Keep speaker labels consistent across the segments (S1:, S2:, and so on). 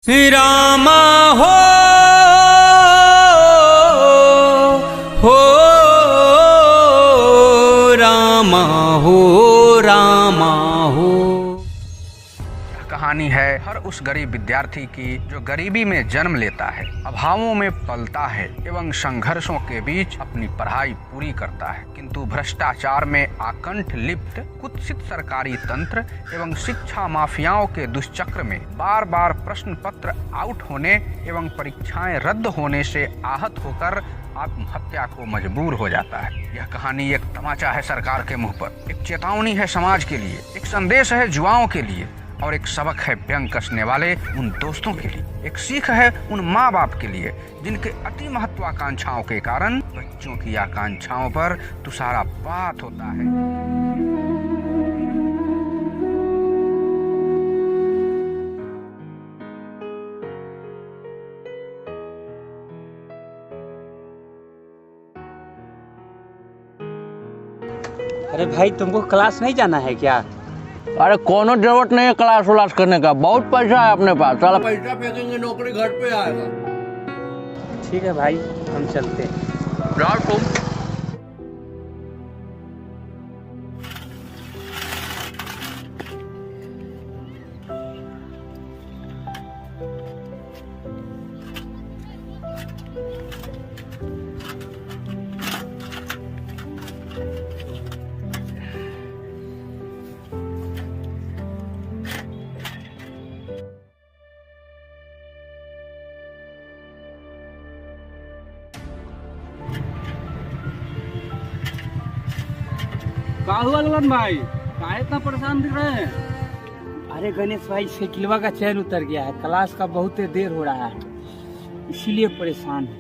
S1: रामा हो रामा हो रामा हो।
S2: कहानी है हर उस गरीब विद्यार्थी की जो गरीबी में जन्म लेता है, अभावों में पलता है एवं संघर्षों के बीच अपनी पढ़ाई पूरी करता है, किंतु भ्रष्टाचार में आकंठ लिप्त कुत्सित सरकारी तंत्र एवं शिक्षा माफियाओं के दुष्चक्र में बार बार प्रश्न पत्र आउट होने एवं परीक्षाएं रद्द होने से आहत होकर आत्महत्या को मजबूर हो जाता है। यह कहानी एक तमाचा है सरकार के मुंह पर, एक चेतावनी है समाज के लिए, एक संदेश है युवाओं के लिए और एक सबक है व्यंग कसने वाले उन दोस्तों के लिए, एक सीख है उन माँ बाप के लिए जिनके अति महत्वाकांक्षाओं के कारण बच्चों की आकांक्षाओं पर तुषारापात होता है।
S3: अरे भाई, तुमको क्लास नहीं जाना है क्या?
S4: अरे कोनो जरूरत नहीं है क्लास व्लास करने का, बहुत पैसा है अपने पास। चलो
S5: पैसा फेंकेंगे नौकरी घर पे आएगा।
S3: ठीक है भाई, हम चलते हैं।
S4: यार तुम
S5: कहाँ हुआ ललन भाई, काहे इतना परेशान दिख रहे हैं?
S3: अरे गणेश भाई, साइकिलवा का चैन उतर गया है, क्लास का बहुत देर हो रहा है, इसीलिए परेशान है।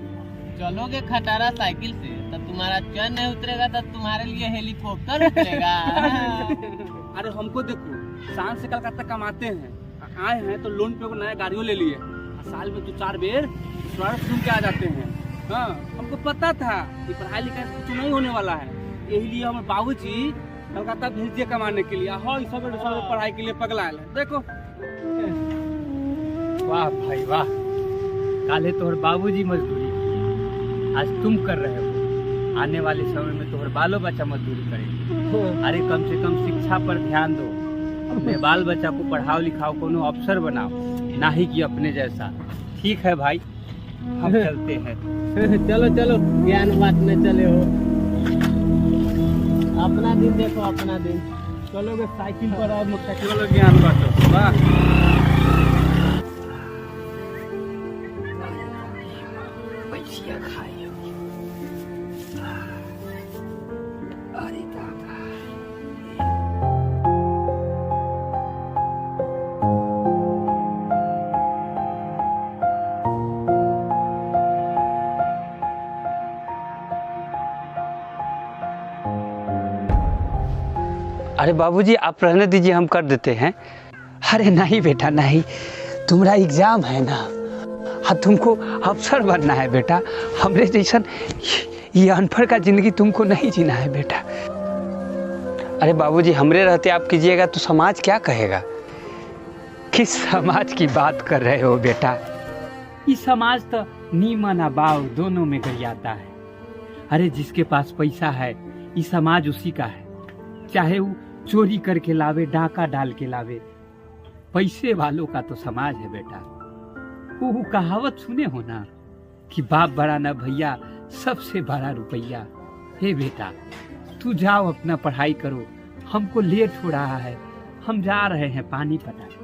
S6: चलोगे खटारा साइकिल से तब तुम्हारा चैन नहीं उतरेगा, तब तुम्हारे लिए हेलीकॉप्टर उतरेगा।
S5: अरे हमको देखो, शाम से कलकत्ता कमाते हैं, आए हैं तो लोन पे वो नया गाड़ियों ले लिए, साल में 2-4 बेर इंश्योरेंस घूम के आ जाते हैं। हाँ, हमको पता था कि पढ़ाई लिखाई से कुछ नहीं होने वाला है, यही लिए हमारे बाबूजी कलकत्ता भेज दिए कमाने के लिए। हाँ, सब पढ़ाई के लिए पगला है। देखो,
S3: वाह भाई वाह, काले तोहर बाबूजी मजदूरी किए, आज तुम कर रहे हो, आने वाले समय में तोहर बालो बच्चा मजदूरी करेंगे। अरे कम से कम शिक्षा पर ध्यान दो, अपने बाल बच्चा को पढ़ाओ लिखाओ, कोनो अफसर बनाओ, ना ही कि अपने जैसा। ठीक है भाई, हम चलते हैं।
S6: चलो चलो, ज्ञान बांटने चले हो। अपना दिन देखो, अपना दिन।
S5: चलोगे साइकिल पर और मोटरसाइकिल वाला ज्ञान बांटो। वाह,
S3: अरे बाबूजी, आप रहने दीजिए, हम कर देते हैं। अरे नहीं बेटा नहीं, तुम्हारा एग्जाम है ना, हाँ तुमको अफसर बनना है बेटा, हमरे जैसन ये अनपढ़ का जिंदगी तुमको नहीं जीना है बेटा। अरे बाबूजी, हमरे रहते आप कीजिएगा तो समाज क्या कहेगा? किस समाज की बात कर रहे हो बेटा? ये समाज तो नीमन और बाव दोनों में गरियाता है। अरे जिसके पास पैसा है, ये समाज उसी का है, चाहे वो चोरी करके लावे, डाका डाल के लावे, पैसे वालों का तो समाज है बेटा। वो कहावत सुने हो ना कि बाप बड़ा ना भैया, सबसे बड़ा रुपया। हे बेटा, तू जाओ अपना पढ़ाई करो, हमको लेट हो रहा है, हम जा रहे हैं पानी पटाने।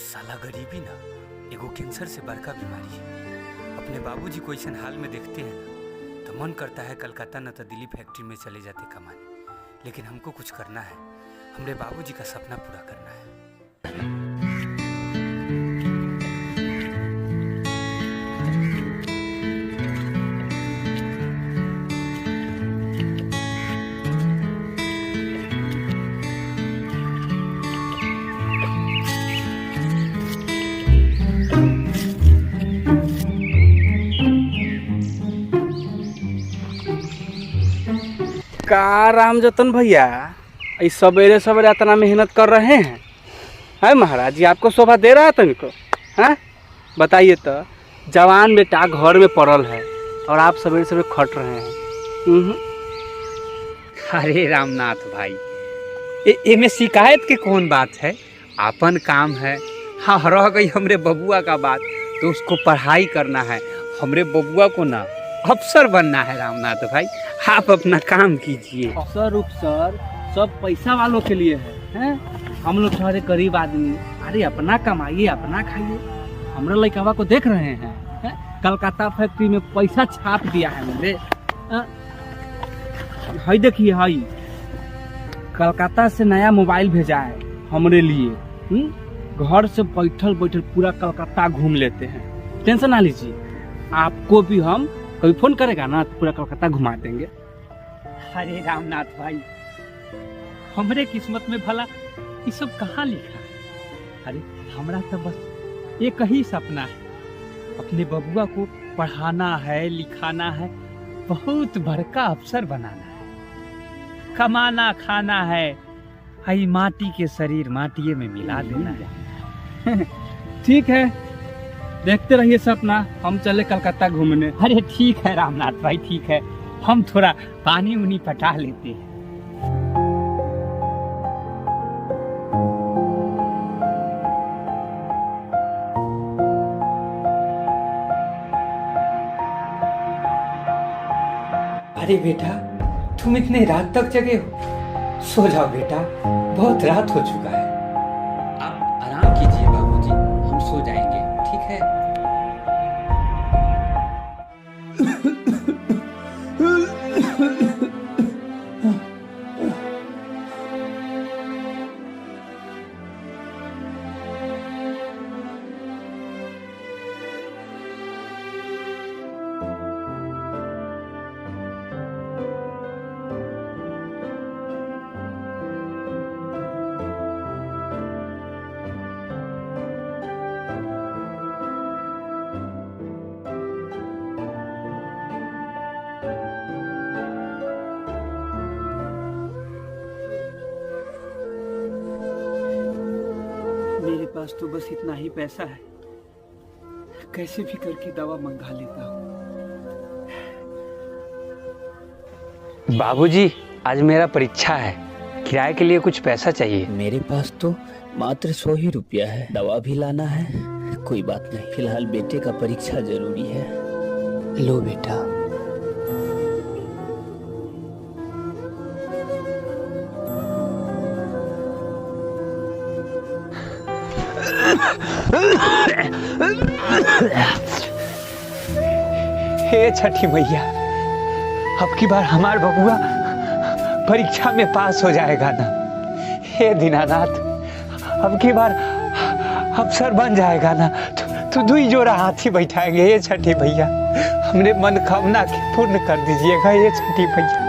S7: साला गरीबी ना एगो कैंसर से बड़का बीमारी है। अपने बाबूजी को ऐसा हाल में देखते हैं ना तो मन करता है कलकत्ता न तो दिल्ली फैक्ट्री में चले जाते कमाने, लेकिन हमको कुछ करना है, हमरे बाबूजी का सपना पूरा करना है।
S5: का राम जतन भैया इस सवेरे सवेरे इतना मेहनत कर रहे हैं? है महाराज जी आपको शोभा दे रहा है तुमको? हैं बताइए तो, जवान बेटा घर में पड़ल है और आप सवेरे सवेरे खट रहे हैं।
S3: अरे रामनाथ भाई, एमे शिकायत के कौन बात है? आपन काम है। हाँ, रह गई हमरे बबुआ का बात, तो उसको पढ़ाई करना है। हमरे बबुआ को ना अफसर बनना है। रामनाथ भाई, आप अपना काम कीजिए।
S5: अफसर उपसर सब पैसा वालों के लिए है। हम लोग थोड़े गरीब आदमी, अरे अपना कमाइए अपना खाइए। हमारे लड़कवा को देख रहे हैं, कलकत्ता फैक्ट्री में पैसा छाप दिया है मेरे। हाई देखिए, हाई कलकत्ता से नया मोबाइल भेजा है हमारे लिए। घर से बैठल बैठल पूरा कलकत्ता घूम लेते हैं। टेंशन ना लीजिए, आपको भी हम कभी फोन करेगा ना तो पूरा कलकत्ता घुमा देंगे।
S3: अरे रामनाथ भाई, हमरे किस्मत में भला ये सब कहाँ लिखा है? अरे हमरा तो बस एक ही सपना है, अपने बबुआ को पढ़ाना है, लिखाना है, बहुत बड़का अफसर बनाना है, कमाना खाना है, हई माटी के शरीर माटिए में मिला देना है।
S5: ठीक है, देखते रहिए सपना, हम चले कलकत्ता घूमने।
S3: अरे ठीक है रामनाथ भाई, ठीक है, हम थोड़ा पानी उनी पटा लेते हैं। अरे बेटा, तुम इतने रात तक जगे हो? सो जाओ बेटा, बहुत रात हो चुका है। आप आराम कीजिए बाबूजी, हम सो जाएंगे, ठीक है?
S5: मेरे पास तो बस इतना ही पैसा है, कैसे भी करके दवा मंगा लेता हूँ।
S3: बाबूजी, आज मेरा परीक्षा है, किराए के लिए कुछ पैसा चाहिए।
S8: मेरे पास तो मात्र 100 ही रुपया है, दवा भी लाना है। कोई बात नहीं, फिलहाल बेटे का परीक्षा जरूरी है। लो बेटा।
S3: हे छठी मैया, अब की बार हमार बबुआ परीक्षा में पास हो जाएगा ना? हे दीनानाथ, अब की बार अफसर बन जाएगा ना? तो दुई जोड़ा हाथी बैठाएंगे। ये छठी भैया, हमने मनोकामना के पूर्ण कर दीजिएगा ये छठी भैया।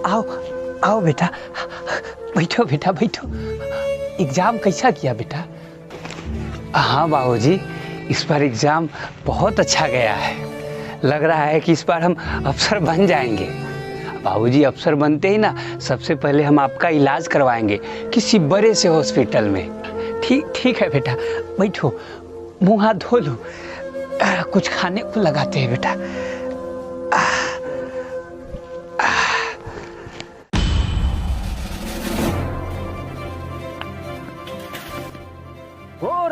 S3: आओ आओ बेटा, बैठो बेटा बैठो। एग्जाम कैसा किया बेटा? हाँ बाबूजी, इस बार एग्जाम बहुत अच्छा गया है। लग रहा है कि इस बार हम अफसर बन जाएंगे। बाबूजी, अफसर बनते ही ना सबसे पहले हम आपका इलाज करवाएंगे किसी बड़े से हॉस्पिटल में। ठीक है बेटा, बैठो, मुँह हाथ धो लो, कुछ खाने को लगाते हैं बेटा।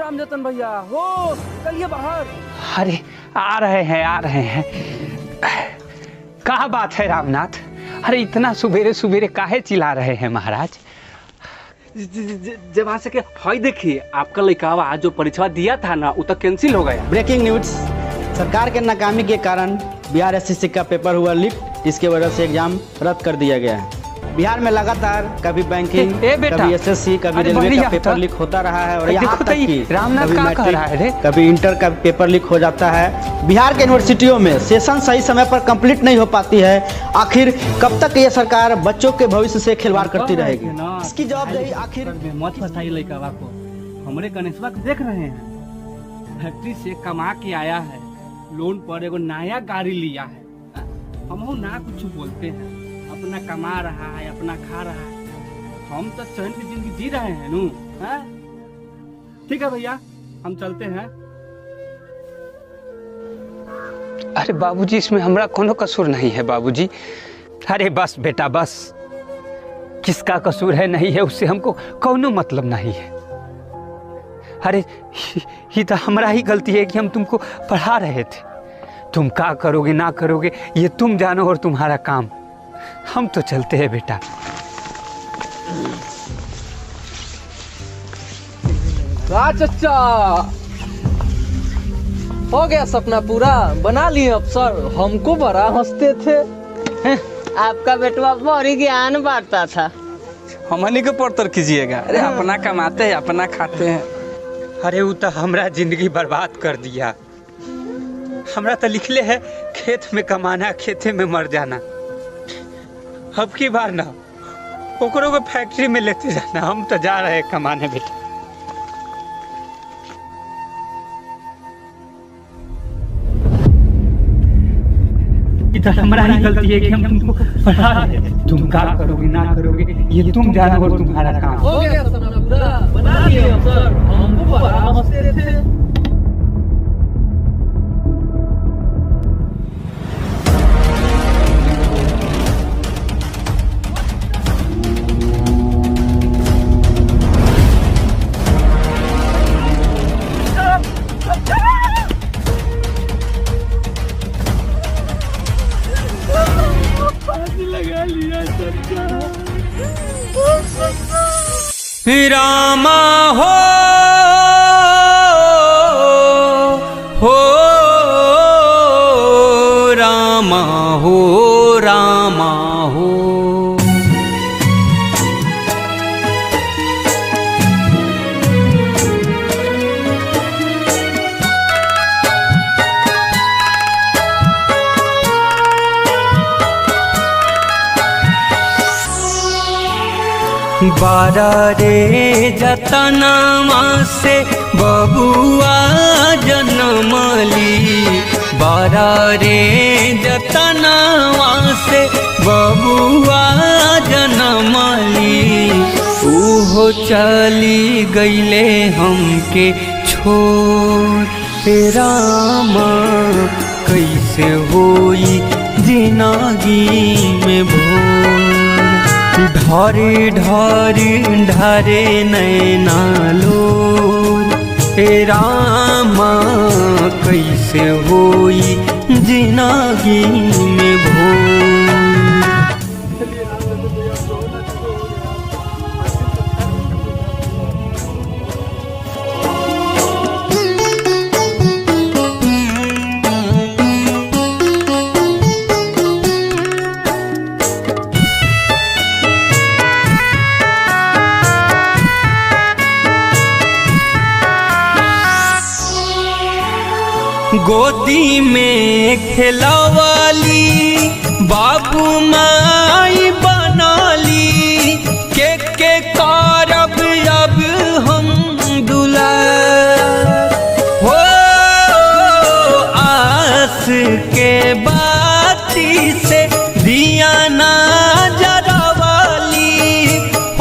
S5: राम जतन भैया हो, चलिए बाहर।
S3: अरे आ रहे हैं। क्या बात है रामनाथ? अरे इतना सुबेरे सुबेरे काहे चिल्ला रहे हैं महाराज?
S5: जब आ सके हाई देखिए, आपका लड़कावा आज जो परीक्षा दिया था ना वो तो कैंसिल हो गया।
S9: ब्रेकिंग न्यूज, सरकार के नाकामी के कारण बिहार एसएससी का पेपर हुआ लीक, इसके वजह से एग्जाम रद्द कर दिया गया है। बिहार में लगातार कभी बैंकिंग, कभी एसएससी, कभी रेलवे का पेपर लीक होता रहा है और यहाँ तक कि
S3: रामनाथ क्या कह रहा है रे?
S9: कभी इंटर का पेपर लीक हो जाता है। बिहार के यूनिवर्सिटियों में सेशन सही समय पर कंप्लीट नहीं हो पाती है। आखिर कब तक ये सरकार बच्चों के भविष्य से खिलवाड़ करती रहेगी? इसकी जवाबदेही आखिर
S5: मत फंसाइए लड़कावा को। हमारे गणेशवा को देख रहे हैं, फैक्ट्री से कमा के आया है, लोन पर एगो नया गाड़ी लिया है। हम ना कुछ बोलते हैं, अपना कमा रहा है, अपना खा रहा है। हम तो चैन की जिंदगी जी रहे हैं नू। ठीक है भैया, हम चलते हैं।
S3: अरे बाबूजी, इसमें हमरा कोनो कसूर नहीं है बाबूजी। अरे बस बेटा बस, किसका कसूर है नहीं है उससे हमको कोनो मतलब नहीं है। अरे ये तो हमारा ही गलती है कि हम तुमको पढ़ा रहे थे। तुम क्या करोगे ना करोगे ये तुम जानो और तुम्हारा काम। हम तो चलते हैं बेटा।
S4: चचा, हो गया सपना पूरा, बना लिए अफसर। हमको बड़ा हंसते थे।
S6: आपका बेटवा बड़ी ज्ञान बांटता था।
S5: हमनी को पढ़तर कीजिएगा। अरे अपना कमाते हैं, अपना खाते हैं।
S3: अरे वो तो हमरा जिंदगी बर्बाद कर दिया। हमरा तो लिखले है खेत में कमाना, खेते में मर जाना। अब की बार ना ओकरों को फैक्ट्री में लेते जाना। हम तो जा रहे हैं कमाने बेटा। इधर हमारा ही गलती है कि हम तुमको पढ़ा रहे हैं। तुम क्या करोगे ना करोगे ये तुम जानो और तुम्हारा काम।
S4: हो गया सपना पूरा, बना लिए अफसर। हमको बड़ा हंसते थे।
S1: रामा हो रामा हो, रामा हो। बारा रे जतनमा से बबुआ जनमली। बारा रे जतनमा से बबुआ जनमली। ओहो चली गईले हमके छोड़। रामा कैसे होई जिंदगी में भोर। ढारे ढारे ढारे नैना लोर। रामा कैसे होई जिंदगी में भोर। गोदी में खेलवाली बाबू माई बनाली। के करब अब हम दुला हो। आस के बाती से दिया ना जरवाली।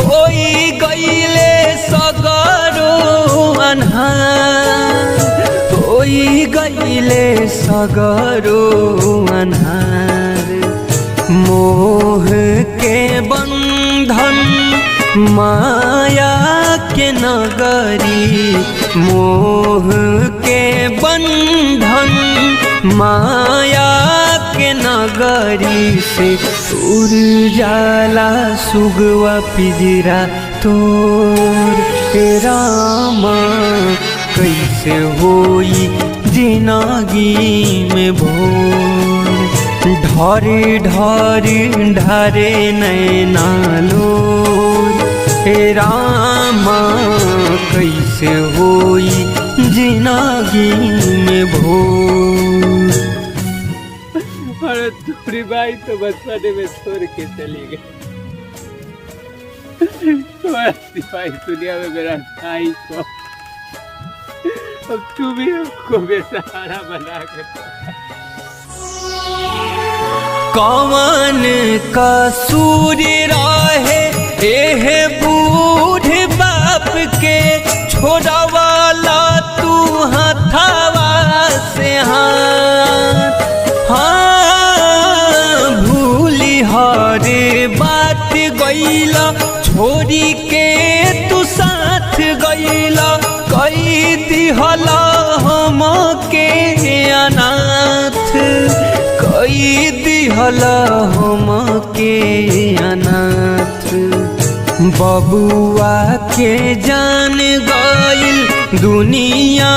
S1: होई गईले सगरो अन्हार। होई गईले सगरो अन्हार। मोह के बंधन माया के नगरी मोह के बंधन माया के नगरी से उड़ जाला सुगवा पिजरा तोर रामा कैसे होई जिंदगी में भोर ढारे ढारे ढारे नैना लोर हे रामा कैसे होई जिंदगी में भोर।
S3: अरे तुम्हारी भाई तो बचपने में छोड़ के चली गई। तुम्हारा सिपाही दुनिया में मेरा भाई को, अब तू भी हमको बेसहारा बना के।
S1: कौन कसूर रहे एह बूढ़ बाप के छोड़वाला तू हथावा से हाथ। हाँ भूली हरे बात गईला छोड़ी के तू साथ गईला कई दिहला हम के अनाथ कई दिहला हम के अनाथ। बबुआ के जान गइल दुनिया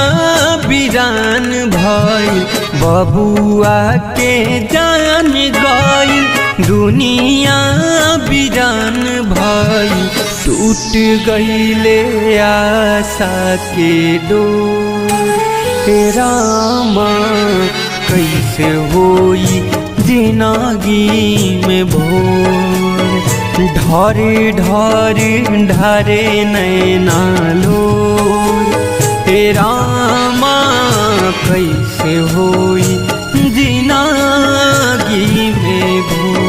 S1: बिरान भइल बबुआ के जान गइल दुनिया बिरान भइल टूट गइले आशा के डोर रामा कैसे होई जिंदगी में भोर ढारे ढारे ढारे नैना लोर हे रामा कैसे होई जिंदगी में भोर।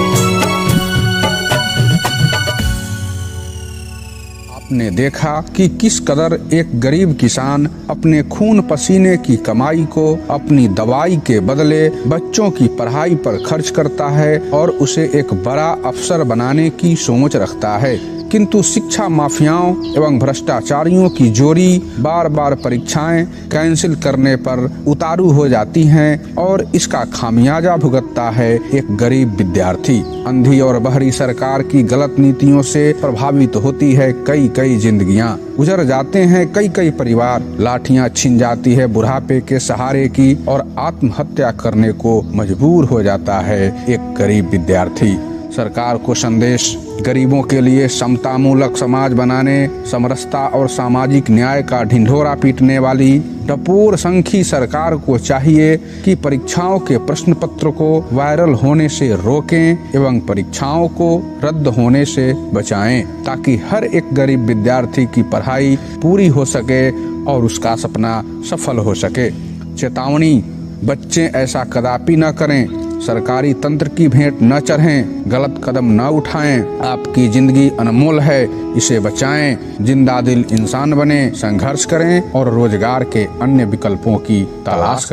S2: आपने देखा कि किस कदर एक गरीब किसान अपने खून पसीने की कमाई को अपनी दवाई के बदले बच्चों की पढ़ाई पर खर्च करता है और उसे एक बड़ा अफसर बनाने की सोच रखता है, किंतु शिक्षा माफियाओं एवं भ्रष्टाचारियों की जोड़ी बार बार परीक्षाएं कैंसिल करने पर उतारू हो जाती हैं और इसका खामियाजा भुगतता है एक गरीब विद्यार्थी। अंधी और बहरी सरकार की गलत नीतियों से प्रभावित होती है कई कई जिंदगियां, गुजर जाते हैं कई कई परिवार, लाठियां छिन जाती है बुढ़ापे के सहारे की और आत्महत्या करने को मजबूर हो जाता है एक गरीब विद्यार्थी। सरकार को संदेश गरीबों के लिए समतामूलक समाज बनाने, समरसता और सामाजिक न्याय का ढिंढोरा पीटने वाली टपोर संखी सरकार को चाहिए कि परीक्षाओं के प्रश्न पत्र को वायरल होने से रोकें एवं परीक्षाओं को रद्द होने से बचाएं, ताकि हर एक गरीब विद्यार्थी की पढ़ाई पूरी हो सके और उसका सपना सफल हो सके। चेतावनी, बच्चे ऐसा कदापि न करें, सरकारी तंत्र की भेंट न चढ़ें, गलत कदम न उठाएं। आपकी जिंदगी अनमोल है, इसे बचाएं, जिंदा दिल इंसान बने, संघर्ष करें और रोजगार के अन्य विकल्पों की तलाश करें।